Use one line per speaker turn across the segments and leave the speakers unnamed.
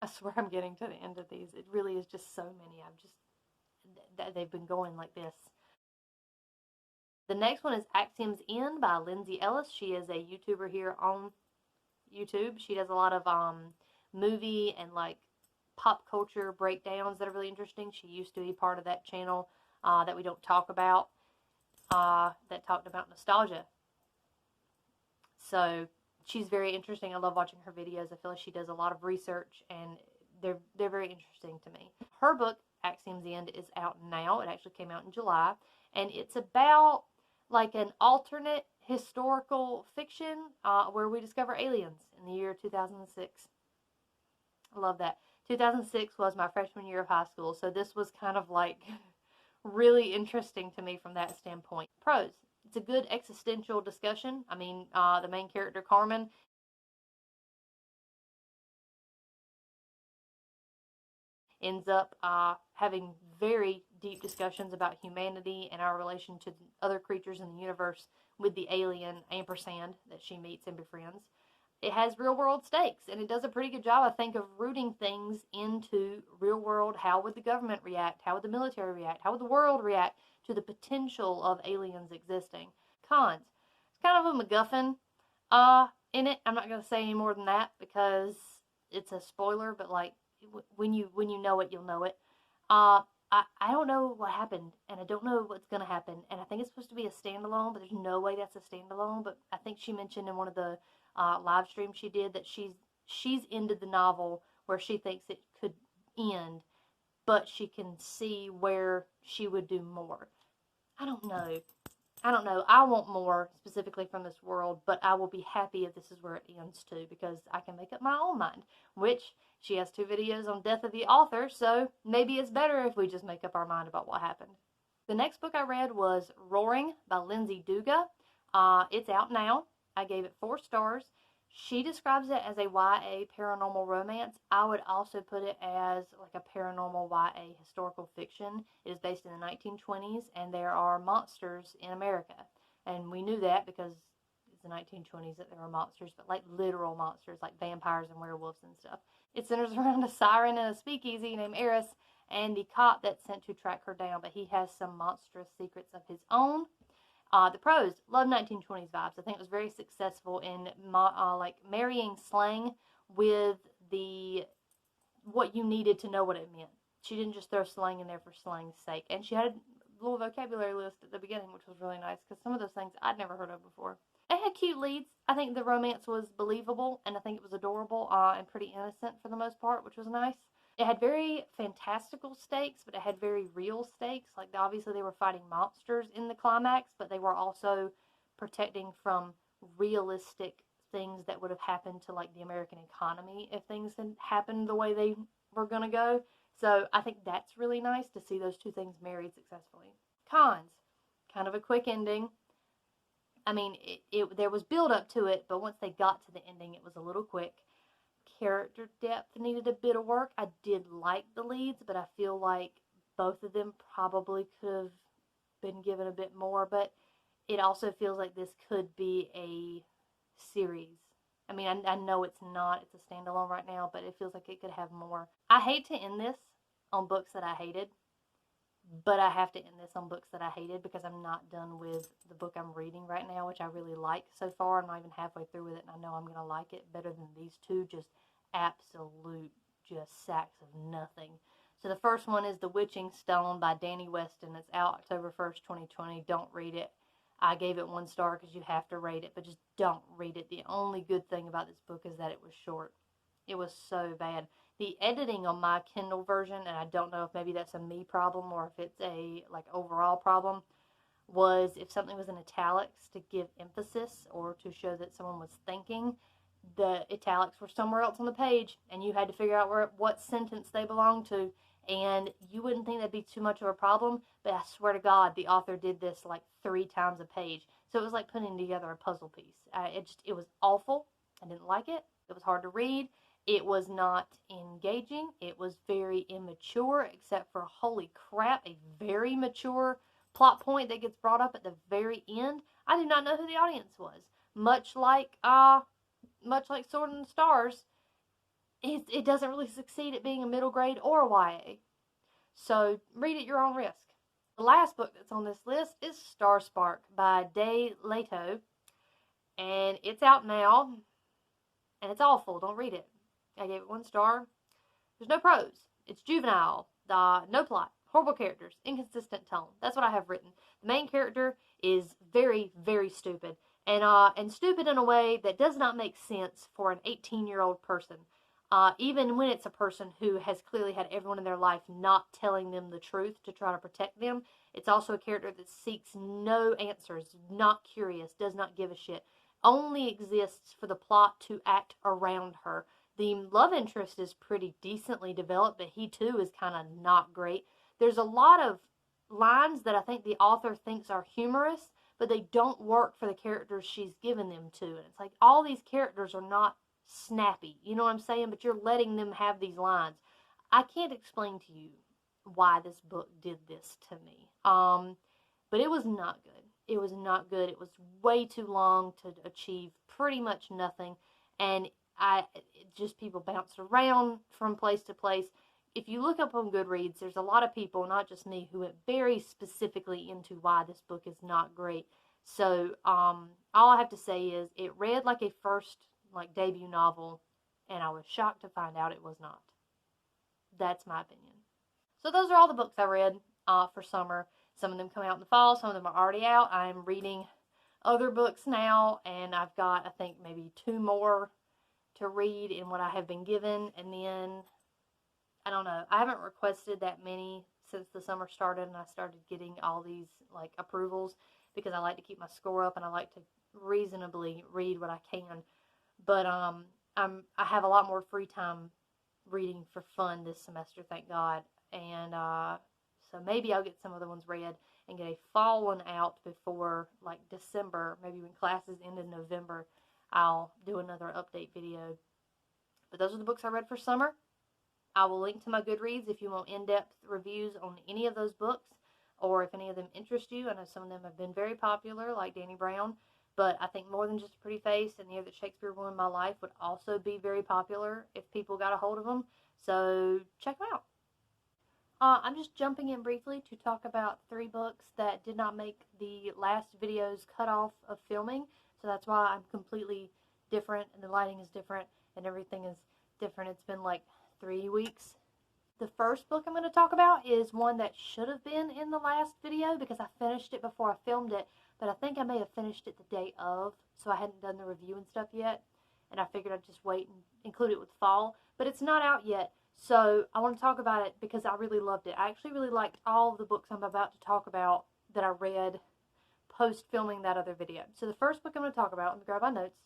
I swear I'm getting to the end of these. It really is just so many. They've been going like this. The next one is Axioms End by Lindsay Ellis. She is a YouTuber here on YouTube. She does a lot of movie and like pop culture breakdowns that are really interesting. She used to be part of that channel that we don't talk about that talked about nostalgia. So she's very interesting. I love watching her videos. I feel like she does a lot of research and they're very interesting to me. Her book Axioms End is out now. It actually came out in July, and it's about like an alternate historical fiction where we discover aliens in the year 2006. I love that. 2006 was my freshman year of high school, so this was kind of like really interesting to me from that standpoint. Pros. It's a good existential discussion. I mean, the main character, Carmen, ends up having very deep discussions about humanity and our relation to other creatures in the universe with the alien ampersand that she meets and befriends. It has real world stakes, and it does a pretty good job, I think, of rooting things into real world. How would the government react? How would the military react? How would the world react to the potential of aliens existing? Cons. It's kind of a MacGuffin in it. I'm not going to say any more than that because it's a spoiler, but like when you know it, you'll know it. I don't know what happened, and I don't know what's gonna happen, and I think it's supposed to be a standalone, but there's no way that's a standalone. But I think she mentioned in one of the live streams she did that she's ended the novel where she thinks it could end, but she can see where she would do more. I don't know. I don't know. I want more specifically from this world, but I will be happy if this is where it ends too, because I can make up my own mind. Which she has 2 videos on death of the author, so maybe it's better if we just make up our mind about what happened. The next book I read was Roaring by Lindsay Duga. It's out now. I gave it 4 stars. She describes it as a YA paranormal romance. I would also put it as like a paranormal YA historical fiction. It is based in the 1920s, and there are monsters in America. And we knew that because it's the 1920s that there were monsters, but like literal monsters, like vampires and werewolves and stuff. It centers around a siren in a speakeasy named Eris and the cop that's sent to track her down, but he has some monstrous secrets of his own. The pros, love 1920s vibes. I think it was very successful in like marrying slang with the what you needed to know what it meant. She didn't just throw slang in there for slang's sake, and she had a little vocabulary list at the beginning, which was really nice because some of those things I'd never heard of before. It had cute leads. I think the romance was believable, and I think it was adorable and pretty innocent for the most part, which was nice. It had very fantastical stakes, but it had very real stakes. Like obviously they were fighting monsters in the climax, but they were also protecting from realistic things that would have happened to like the American economy if things had happened the way they were gonna go. So I think that's really nice to see those two things married successfully. Cons, kind of a quick ending. I mean, there was build up to it, but once they got to the ending, it was a little quick. Character depth needed a bit of work. I did like the leads, but I feel like both of them probably could have been given a bit more. But it also feels like this could be a series. I mean, I know it's not, it's a standalone right now, but it feels like it could have more. I hate to end this on books that I hated, but I have to end this on books that I hated because I'm not done with the book I'm reading right now, which I really like so far. I'm not even halfway through with it, and I know I'm going to like it better than these two. Just absolute, just sacks of nothing. So the first one is The Witching Stone by Danny Weston. It's out October 1st, 2020. Don't read it. I gave it 1 star because you have to rate it, but just don't read it. The only good thing about this book is that it was short. It was so bad. The editing on my Kindle version, and I don't know if maybe that's a me problem or if it's a like overall problem, was if something was in italics to give emphasis or to show that someone was thinking, the italics were somewhere else on the page, and you had to figure out what sentence they belonged to. And you wouldn't think that'd be too much of a problem, but I swear to God, the author did this like 3 times a page. So it was like putting together a puzzle piece. It was awful. I didn't like it. It was hard to read. It was not engaging. It was very immature, except for, holy crap, a very mature plot point that gets brought up at the very end. I did not know who the audience was. Much like Sword in the Stars, it doesn't really succeed at being a middle grade or a YA. So read at your own risk. The last book that's on this list is Star Spark by De Leto, and it's out now, and it's awful. Don't read it. I gave it 1 star. There's no prose. It's juvenile. No plot. Horrible characters. Inconsistent tone. That's what I have written. The main character is very, very stupid, and stupid in a way that does not make sense for an 18-year-old person. Even when it's a person who has clearly had everyone in their life not telling them the truth to try to protect them. It's also a character that seeks no answers, not curious, does not give a shit, only exists for the plot to act around her. The love interest is pretty decently developed, but he too is kind of not great. There's a lot of lines that I think the author thinks are humorous, but they don't work for the characters she's given them to. And it's like all these characters are not snappy, you know what I'm saying? But you're letting them have these lines. I can't explain to you why this book did this to me. But it was not good. It was not good. It was way too long to achieve pretty much nothing. And just people bounced around from place to place. If you look up on Goodreads, there's a lot of people, not just me, who went very specifically into why this book is not great. So all I have to say is it read like a first debut novel, and I was shocked to find out it was not. That's my opinion. So those are all the books I read for summer. Some of them come out in the fall. Some of them are already out. I'm reading other books now, and I've got, I think, maybe 2 more to read in what I have been given. And then, I don't know. I haven't requested that many since the summer started, and I started getting all these approvals because I like to keep my score up, and I like to reasonably read what I can. But I have a lot more free time reading for fun this semester, thank God. And so maybe I'll get some other ones read and get a fall one out before December. Maybe when classes end in November, I'll do another update video. But those are the books I read for summer. I will link to my Goodreads if you want in-depth reviews on any of those books, or if any of them interest you. I know some of them have been very popular, like Danny Brown. But I think More Than Just a Pretty Face and The Year That Shakespeare Ruined My Life would also be very popular if people got a hold of them. So check them out. I'm just jumping in briefly to talk about 3 books that did not make the last video's cutoff of filming. So that's why I'm completely different, and the lighting is different, and everything is different. It's been 3 weeks. The first book I'm going to talk about is one that should have been in the last video because I finished it before I filmed it. But I think I may have finished it the day of, so I hadn't done the review and stuff yet. And I figured I'd just wait and include it with fall. But it's not out yet, so I want to talk about it because I really loved it. I actually really liked all of the books I'm about to talk about that I read post-filming that other video. So the first book I'm going to talk about, let me grab my notes.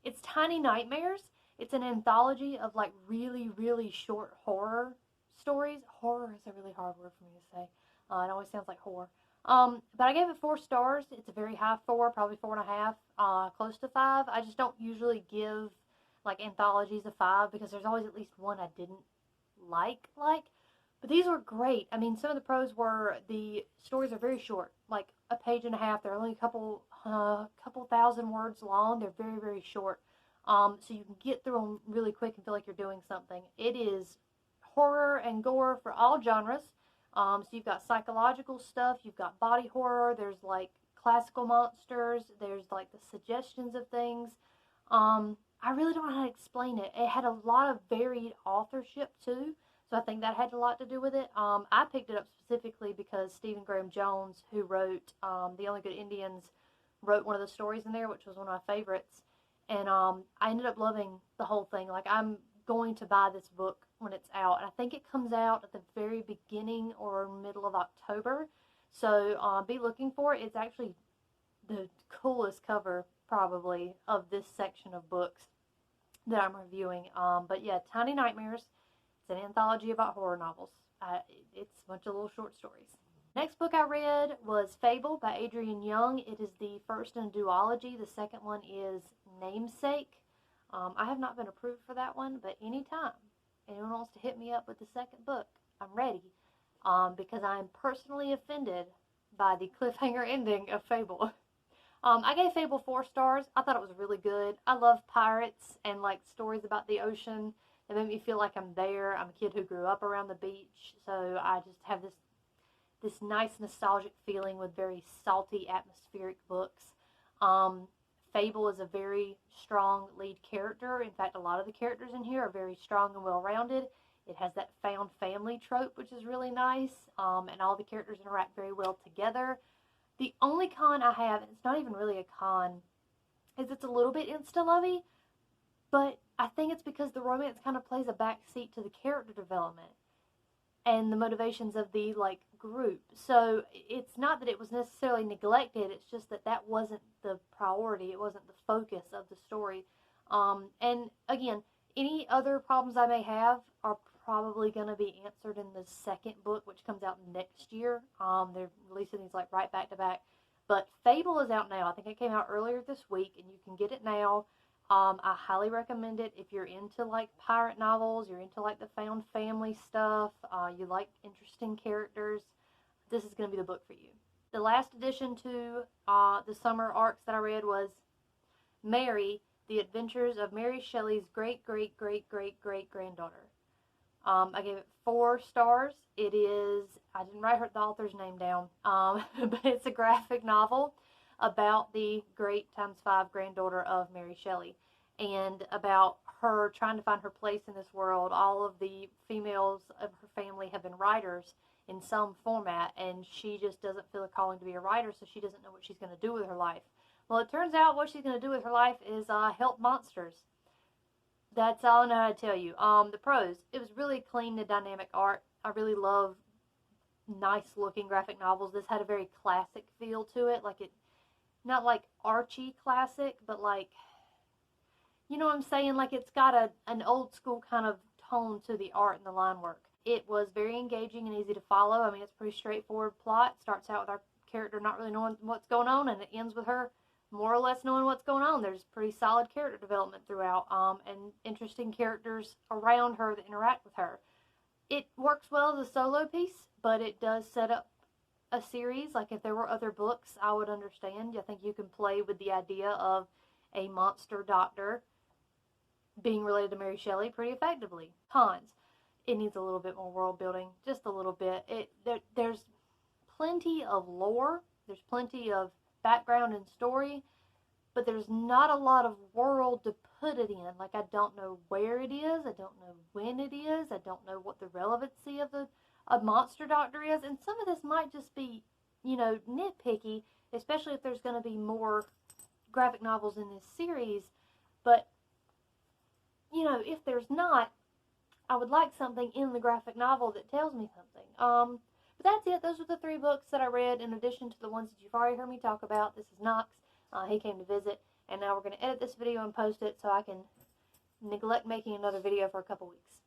It's Tiny Nightmares. It's an anthology of really, really short horror stories. Horror is a really hard word for me to say. It always sounds like horror. But I gave it 4 stars. It's a very high 4, probably 4.5, close to 5. I just don't usually give anthologies a 5 because there's always at least one I didn't like. But these were great. I mean, some of the pros were the stories are very short, a page and a half. They're only a couple thousand words long. They're very, very short. So you can get through them really quick and feel like you're doing something. It is horror and gore for all genres. So you've got psychological stuff, you've got body horror, there's classical monsters, there's the suggestions of things. I really don't know how to explain it. It had a lot of varied authorship too, so I think that had a lot to do with it. I picked it up specifically because Stephen Graham Jones, who wrote The Only Good Indians, wrote one of the stories in there, which was one of my favorites. And I ended up loving the whole thing. I'm going to buy this book when it's out, and I think it comes out at the very beginning or middle of October, so be looking for it. It's actually the coolest cover probably of this section of books that I'm reviewing. But yeah, Tiny Nightmares. It's an anthology about horror novels. It's a bunch of little short stories. Next book I read was Fable by Adrienne Young. It is the first in a duology. The second one is Namesake. I have not been approved for that one, but anytime anyone wants to hit me up with the second book, I'm ready, because I'm personally offended by the cliffhanger ending of Fable. I gave Fable 4 stars. I thought it was really good. I love pirates and like stories about the ocean. They make me feel like I'm there. I'm a kid who grew up around the beach, so I just have this nice nostalgic feeling with very salty, atmospheric books. Um, Fable is a very strong lead character. In fact, a lot of the characters in here are very strong and well-rounded. It has that found family trope, which is really nice, and all the characters interact very well together. The only con I have, and it's not even really a con, is it's a little bit insta-lovey, but I think it's because the romance kind of plays a backseat to the character development and the motivations of the like group. So it's not that it was necessarily neglected. It's just that that wasn't the priority. It wasn't the focus of the story. And again, any other problems I may have are probably going to be answered in the second book, which comes out next year. They're releasing these like right back to back. But Fable is out now. I think it came out earlier this week, and you can get it now. I highly recommend it if you're into like pirate novels, you're into like the found family stuff, you like interesting characters. This is going to be the book for you. The last addition to the summer arcs that I read was Mary, The Adventures of Mary Shelley's great great great great great granddaughter. I gave it 4 stars. It is, I didn't write the author's name down, but it's a graphic novel about the great ×5 granddaughter of Mary Shelley and about her trying to find her place in this world. All of the females of her family have been writers in some format, and she just doesn't feel a calling to be a writer, so she doesn't know what she's going to do with her life. Well, it turns out what she's going to do with her life is help monsters. That's all I know how to tell you. The pros, it was really clean and dynamic art. I really love nice looking graphic novels. This had a very classic feel to it, like it, not like Archie classic, but like, you know what I'm saying? Like it's got an old school kind of tone to the art and the line work. It was very engaging and easy to follow. I mean, it's a pretty straightforward plot. It starts out with our character not really knowing what's going on, and it ends with her more or less knowing what's going on. There's pretty solid character development throughout, and interesting characters around her that interact with her. It works well as a solo piece, but it does set up a series. Like if there were other books, I would understand. I think you can play with the idea of a monster doctor being related to Mary Shelley pretty effectively. Cons, it needs a little bit more world building, just a little bit. There's plenty of lore, there's plenty of background and story, but there's not a lot of world to put it in. Like I don't know where it is, I don't know when it is, I don't know what the relevancy of a monster doctor is, and some of this might just be, you know, nitpicky, especially if there's going to be more graphic novels in this series. But you know, if there's not, I would like something in the graphic novel that tells me something. But that's it. Those are the 3 books that I read in addition to the ones that you've already heard me talk about. This is Knox. He came to visit, and now we're going to edit this video and post it so I can neglect making another video for a couple weeks.